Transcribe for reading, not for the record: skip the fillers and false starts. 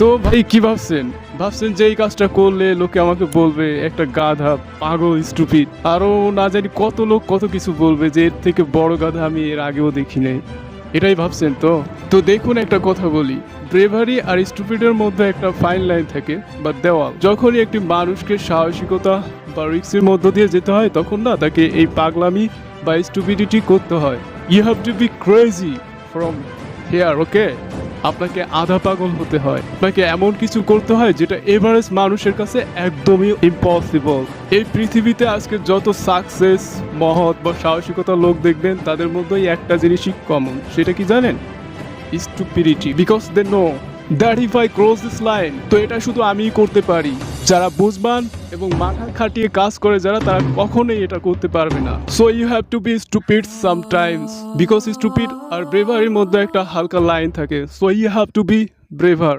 তো ভাই কি ভাবছেন? ভাবছেন যে এই কাজটা করলে লোকে আমাকে বলবে একটা গাধা, পাগল, স্টুপিড। আরো না জানি কত লোক কত কিছু বলবে যে এর থেকে বড় গাধা আমি এর আগেও দেখি নাই। এটাই ভাবছেন তো? তো দেখুন একটা কথা বলি, ব্রেভারি আর স্টুপিডের মধ্যে একটা ফাইন লাইন থাকে বা দেওয়াল। যখনই একটি মানুষকে সাহসিকতা বা রিস্কের মধ্য দিয়ে যেতে হয় তখন না তাকে এই পাগলামি বা স্টুপিডিটি করতে হয়। You have to be crazy from here, okay? আপনাকে আধা পাগল হতে হয়, আপনাকে এমন কিছু করতে হয় যেটা এভারেজ মানুষের কাছে একদমই ইম্পসিবল। এই পৃথিবীতে আজকে যত সাকসেস, মহৎ বা সাহসিকতা লোক দেখবেন তাদের মধ্যেই একটা জিনিসই কমন, সেটা কি জানেন? Stupidity, because they know that if I cross this line, তো এটা শুধু আমিই করতে পারি। যারা বুঝবান এবং মাথা খাটিয়ে কাজ করে যারা, তারা কখনোই এটা করতে পারবে না। So you have to be stupid sometimes, because stupid আর ব্রেভারির মধ্যে একটা হালকা লাইন থাকে। So you have to be braver.